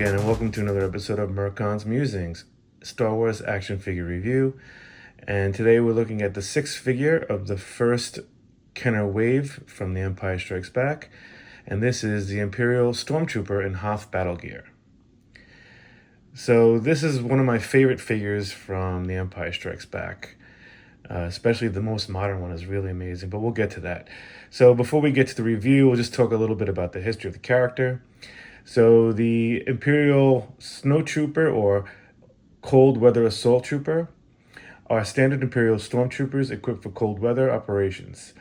again, and welcome to another episode of Merkons Musings, Star Wars action figure review. And today we're looking at the sixth figure of the first Kenner Wave from The Empire Strikes Back. And this is the Imperial Stormtrooper in Hoth battle gear. So this is one of my favorite figures from The Empire Strikes Back. Especially the most modern one is really amazing, but we'll get to that. So before we get to the review, we'll just talk a little bit about the history of the character. So the Imperial Snowtrooper or Cold Weather Assault Trooper are standard Imperial stormtroopers equipped for cold weather operations.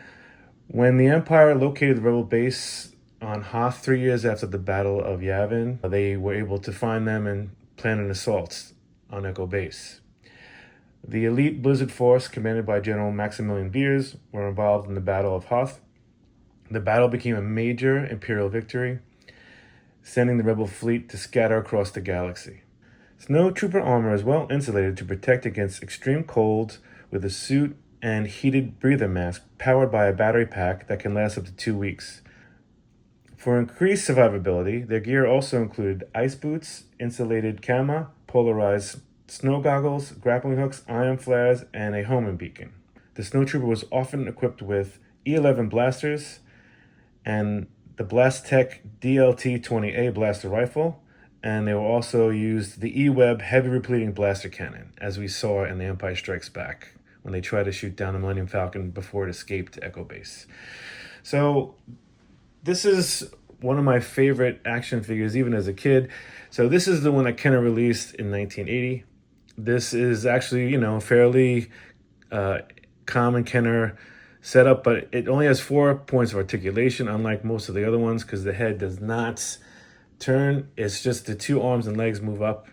When the Empire located the rebel base on Hoth 3 years after the Battle of Yavin, they were able to find them and plan an assault on Echo Base. The elite Blizzard Force, commanded by General Maximilian Veers, were involved in the Battle of Hoth. The battle became a major Imperial victory, sending the rebel fleet to scatter across the galaxy. Snowtrooper armor is well insulated to protect against extreme cold with a suit and heated breather mask powered by a battery pack that can last up to 2 weeks. For increased survivability, their gear also included ice boots, insulated camo, polarized snow goggles, grappling hooks, ion flares, and a homing beacon. The Snowtrooper was often equipped with E11 blasters and the Blastech DLT-20A blaster rifle, and they will also use the E-Web heavy repleting blaster cannon, as we saw in The Empire Strikes Back, when they tried to shoot down the Millennium Falcon before it escaped Echo Base. So this is one of my favorite action figures, even as a kid. So this is the one that Kenner released in 1980. This is actually, fairly common Kenner setup, but it only has 4 points of articulation, unlike most of the other ones, because the head does not turn. It's just the 2 arms and legs move up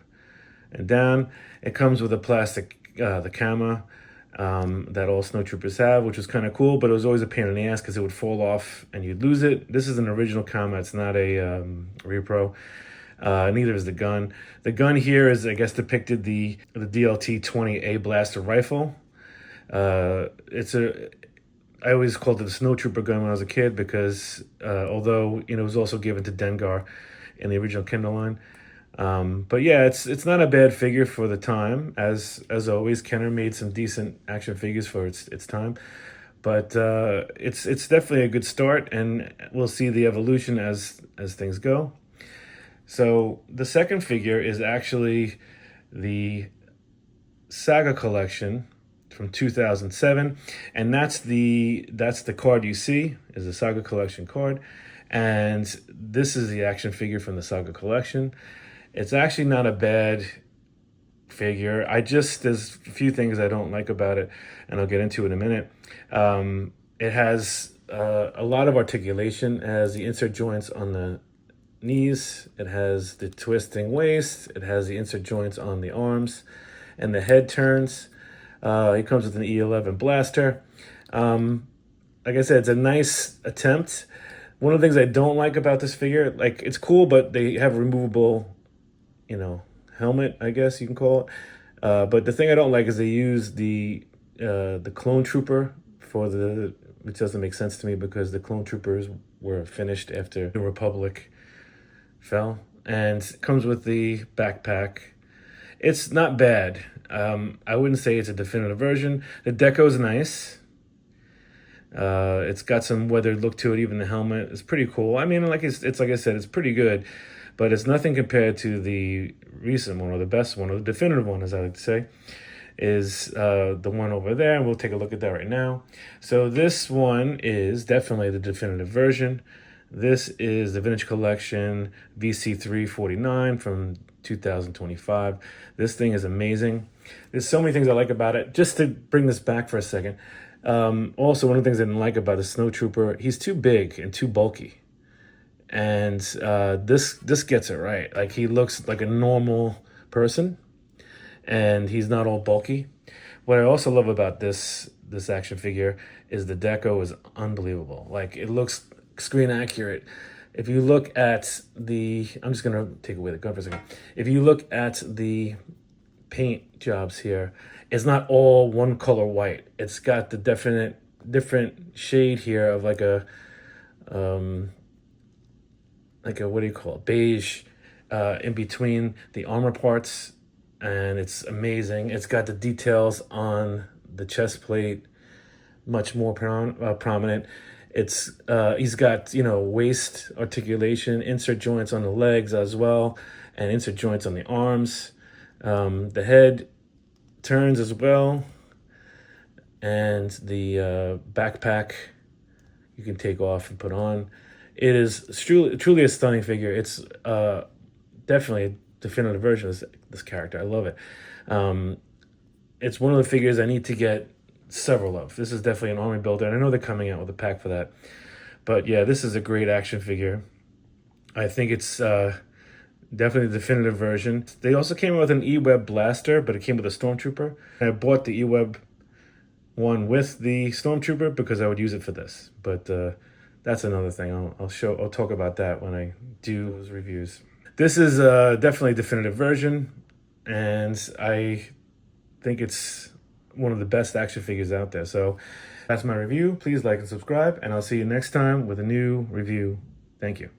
and down. It comes with a plastic, the camo that all Snowtroopers have, which was kind of cool, but it was always a pain in the ass because it would fall off and you'd lose it. This is an original camo. It's not a repro. Neither is the gun. The gun here is, I guess, depicted the DLT-20A blaster rifle. I always called it the Snowtrooper gun when I was a kid because although it was also given to Dengar in the original Kenner line. But yeah, it's not a bad figure for the time. As always, Kenner made some decent action figures for its time. But it's definitely a good start, and we'll see the evolution as things go. So the second figure is actually the Saga Collection from 2007, and that's the card you see is the Saga Collection card, and this is the action figure from the Saga Collection. It's actually not a bad figure. There's a few things I don't like about it, and I'll get into in a minute. It has a lot of articulation. It has the insert joints on the knees, it has the twisting waist, it has the insert joints on the arms, and the head turns. He comes with an E11 blaster. Like I said, it's a nice attempt. One of the things I don't like about this figure, it's cool, but they have a removable, helmet, I guess you can call it. But the thing I don't like is they use the clone trooper which doesn't make sense to me because the clone troopers were finished after the Republic fell, and comes with the backpack. It's not bad. I wouldn't say it's a definitive version. The deco's nice. It's got some weathered look to it. Even the helmet is pretty cool. I mean, it's like I said, it's pretty good, but it's nothing compared to the recent one, or the best one, or the definitive one, as I like to say, is the one over there, and we'll take a look at that right now. So this one is definitely the definitive version. This is the Vintage Collection VC349 from 2025. This thing is amazing. There's so many things I like about it. Just to bring this back for a second. Also, one of the things I didn't like about the Snowtrooper, he's too big and too bulky. And this gets it right. Like, he looks like a normal person, and he's not all bulky. What I also love about this action figure is the deco is unbelievable. Like, it looks screen accurate. If you look at I'm just gonna take away the gun for a second. If you look at the paint jobs here, it's not all one color white. It's got the different shade here of like a what do you call it? Beige in between the armor parts, and it's amazing. It's got the details on the chest plate much more prominent. It's he's got, you know, waist articulation, insert joints on the legs as well, and insert joints on the arms. The head turns as well, and the backpack you can take off and put on. It is truly a stunning figure. It's definitely a definitive version of this character. I love it. It's one of the figures I need to get several of. This is definitely an army builder, and I know they're coming out with a pack for that. But yeah, this is a great action figure. I think it's definitely the definitive version. They also came out with an E-Web blaster, but it came with a Stormtrooper. I bought the E-Web one with the Stormtrooper because I would use it for this. But that's another thing. I'll talk about that when I do those reviews. This is definitely a definitive version, and I think it's one of the best action figures out there. So that's my review. Please like and subscribe, and I'll see you next time with a new review. Thank you.